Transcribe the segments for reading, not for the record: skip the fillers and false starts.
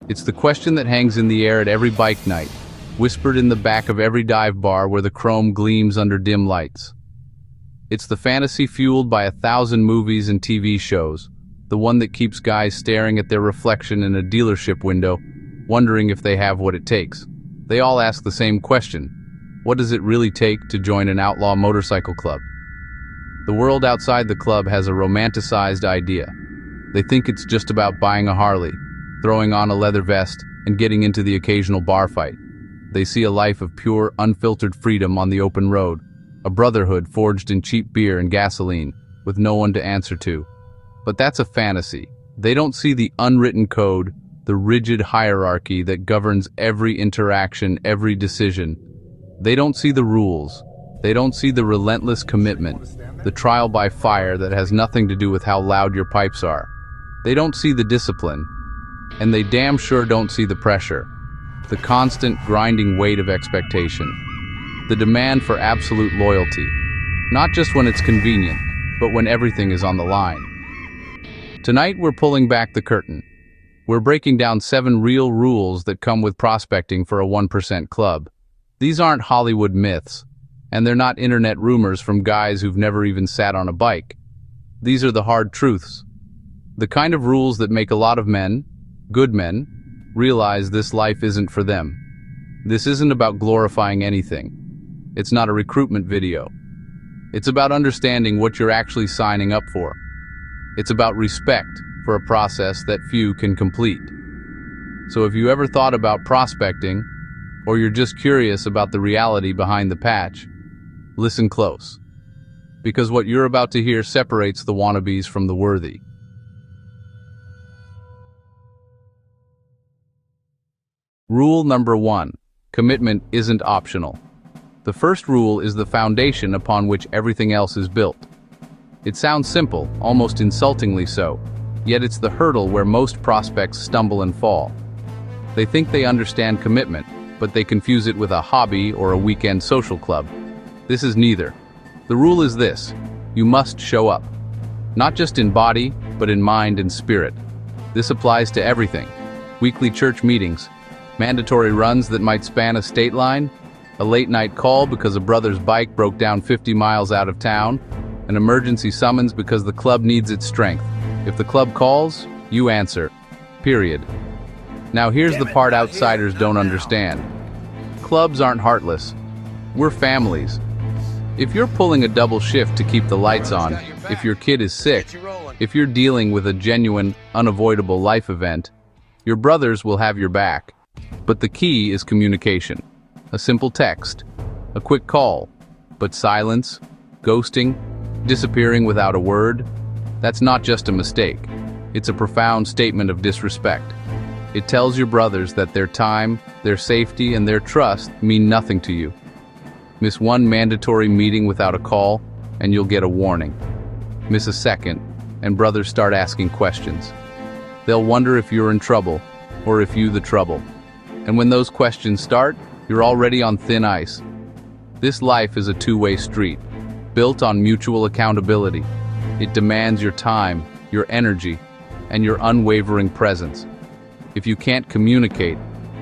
It's the question that hangs in the air at every bike night, whispered in the back of every dive bar where the chrome gleams under dim lights. It's the fantasy fueled by 1,000 movies and TV shows, the one that keeps guys staring at their reflection in a dealership window, wondering if they have what it takes. They all ask the same question: what does it really take to join an outlaw motorcycle club? The world outside the club has a romanticized idea. They think it's just about buying a Harley, throwing on a leather vest, and getting into the occasional bar fight. They see a life of pure, unfiltered freedom on the open road, a brotherhood forged in cheap beer and gasoline, with no one to answer to. But that's a fantasy. They don't see the unwritten code, the rigid hierarchy that governs every interaction, every decision. They don't see the rules. They don't see the relentless commitment, the trial by fire that has nothing to do with how loud your pipes are. They don't see the discipline, and they damn sure don't see the pressure, the constant grinding weight of expectation, the demand for absolute loyalty, not just when it's convenient, but when everything is on the line. Tonight we're pulling back the curtain. We're breaking down 7 real rules that come with prospecting for a 1% club. These aren't Hollywood myths, and they're not internet rumors from guys who've never even sat on a bike. These are the hard truths. The kind of rules that make a lot of men, good men, realize this life isn't for them. This isn't about glorifying anything. It's not a recruitment video. It's about understanding what you're actually signing up for. It's about respect for a process that few can complete. So if you ever thought about prospecting, or you're just curious about the reality behind the patch, listen close. Because what you're about to hear separates the wannabes from the worthy. Rule number 1. Commitment isn't optional. The first rule is the foundation upon which everything else is built. It sounds simple, almost insultingly so, yet it's the hurdle where most prospects stumble and fall. They think they understand commitment, but they confuse it with a hobby or a weekend social club. This is neither. The rule is this: you must show up. Not just in body, but in mind and spirit. This applies to everything. Weekly church meetings, mandatory runs that might span a state line, a late-night call because a brother's bike broke down 50 miles out of town, an emergency summons because the club needs its strength. If the club calls, you answer. Period. Now here's the part outsiders don't understand. Clubs aren't heartless. We're families. If you're pulling a double shift to keep the lights on, if your kid is sick, if you're dealing with a genuine, unavoidable life event, your brothers will have your back. But the key is communication. A simple text, a quick call, but silence, ghosting, disappearing without a word, that's not just a mistake. It's a profound statement of disrespect. It tells your brothers that their time, their safety, and their trust mean nothing to you. Miss one mandatory meeting without a call, and you'll get a warning. Miss a second, and brothers start asking questions. They'll wonder if you're in trouble, or if you the trouble. And when those questions start, you're already on thin ice. This life is a two-way street, built on mutual accountability. It demands your time, your energy, and your unwavering presence. If you can't communicate,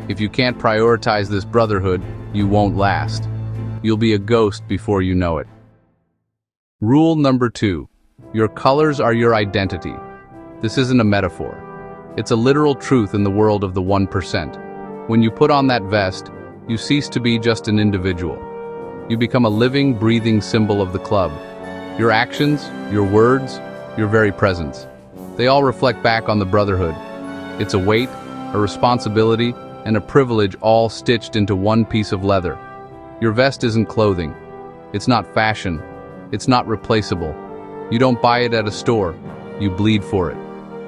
if you can't prioritize this brotherhood, you won't last. You'll be a ghost before you know it. Rule number 2. Your colors are your identity. This isn't a metaphor. It's a literal truth in the world of the 1%. When you put on that vest, you cease to be just an individual. You become a living, breathing symbol of the club. Your actions, your words, your very presence, they all reflect back on the brotherhood. It's a weight, a responsibility, and a privilege all stitched into one piece of leather. Your vest isn't clothing. It's not fashion. It's not replaceable. You don't buy it at a store. You bleed for it.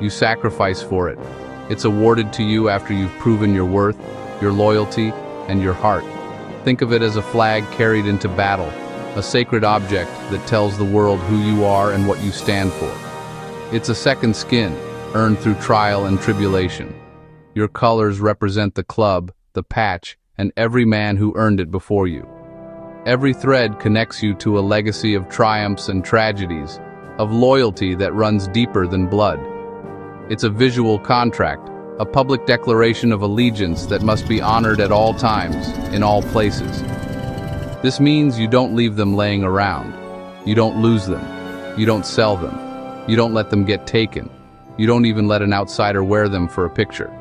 You sacrifice for it. It's awarded to you after you've proven your worth, your loyalty, and your heart. Think of it as a flag carried into battle, a sacred object that tells the world who you are and what you stand for. It's a second skin, earned through trial and tribulation. Your colors represent the club, the patch, and every man who earned it before you. Every thread connects you to a legacy of triumphs and tragedies, of loyalty that runs deeper than blood. It's a visual contract, a public declaration of allegiance that must be honored at all times, in all places. This means you don't leave them laying around. You don't lose them. You don't sell them. You don't let them get taken. You don't even let an outsider wear them for a picture.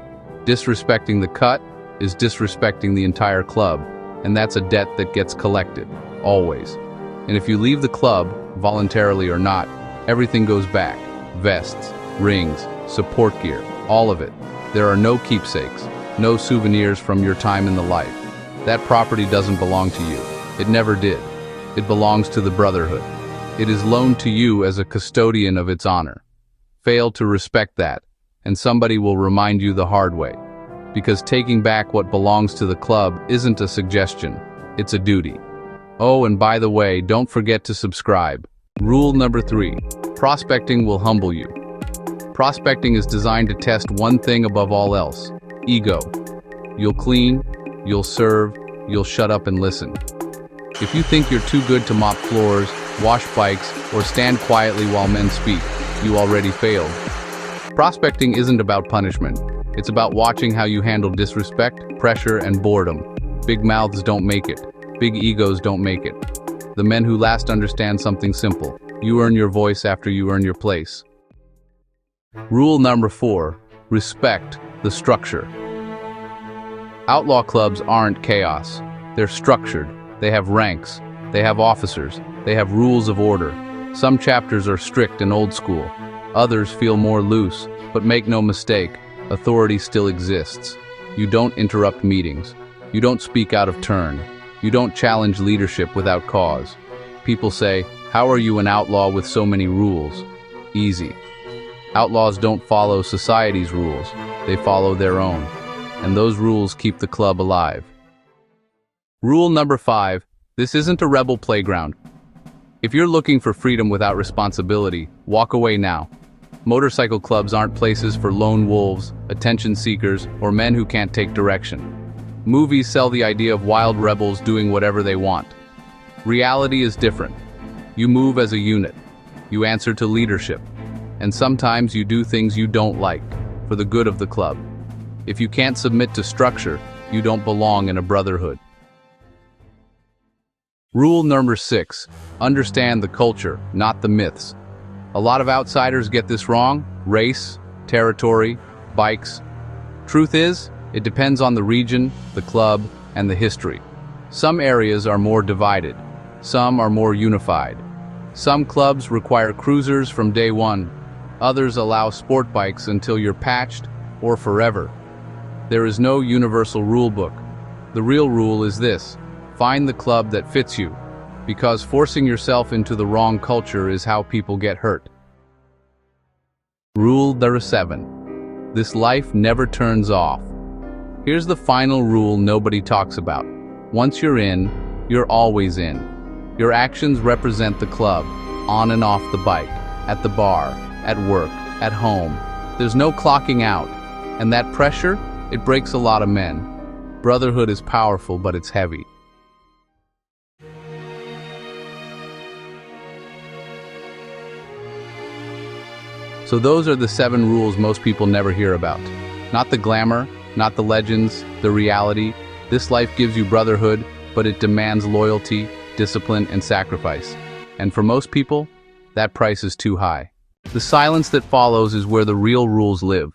Disrespecting the cut is disrespecting the entire club, and that's a debt that gets collected, always. And if you leave the club, voluntarily or not, everything goes back. Vests, rings, support gear, all of it. There are no keepsakes, no souvenirs from your time in the life. That property doesn't belong to you. It never did. It belongs to the Brotherhood. It is loaned to you as a custodian of its honor. Fail to respect that, and somebody will remind you the hard way. Because taking back what belongs to the club isn't a suggestion, it's a duty. Oh, and by the way, don't forget to subscribe. Rule number 3. Prospecting will humble you. Prospecting is designed to test one thing above all else: ego. You'll clean, you'll serve, you'll shut up and listen. If you think you're too good to mop floors, wash bikes, or stand quietly while men speak, you already failed. Prospecting isn't about punishment. It's about watching how you handle disrespect, pressure, and boredom. Big mouths don't make it. Big egos don't make it. The men who last understand something simple: you earn your voice after you earn your place. Rule number 4. Respect the structure. Outlaw clubs aren't chaos. They're structured. They have ranks. They have officers. They have rules of order. Some chapters are strict and old school. Others feel more loose, but make no mistake, authority still exists. You don't interrupt meetings. You don't speak out of turn. You don't challenge leadership without cause. People say, "How are you an outlaw with so many rules?" Easy. Outlaws don't follow society's rules. They follow their own. And those rules keep the club alive. Rule number 5. This isn't a rebel playground. If you're looking for freedom without responsibility, walk away now. Motorcycle clubs aren't places for lone wolves, attention seekers, or men who can't take direction. Movies sell the idea of wild rebels doing whatever they want. Reality is different. You move as a unit. You answer to leadership. And sometimes you do things you don't like, for the good of the club. If you can't submit to structure, you don't belong in a brotherhood. Rule number 6. Understand the culture, not the myths. A lot of outsiders get this wrong: race, territory, bikes. Truth is, it depends on the region, the club, and the history. Some areas are more divided. Some are more unified. Some clubs require cruisers from day one. Others allow sport bikes until you're patched or forever. There is no universal rule book. The real rule is this: find the club that fits you, because forcing yourself into the wrong culture is how people get hurt. Rule number 7. This life never turns off. Here's the final rule nobody talks about. Once you're in, you're always in. Your actions represent the club, on and off the bike, at the bar, at work, at home. There's no clocking out, and that pressure, it breaks a lot of men. Brotherhood is powerful, but it's heavy. So those are the 7 rules most people never hear about. Not the glamour, not the legends, the reality. This life gives you brotherhood, but it demands loyalty, discipline, and sacrifice. And for most people, that price is too high. The silence that follows is where the real rules live.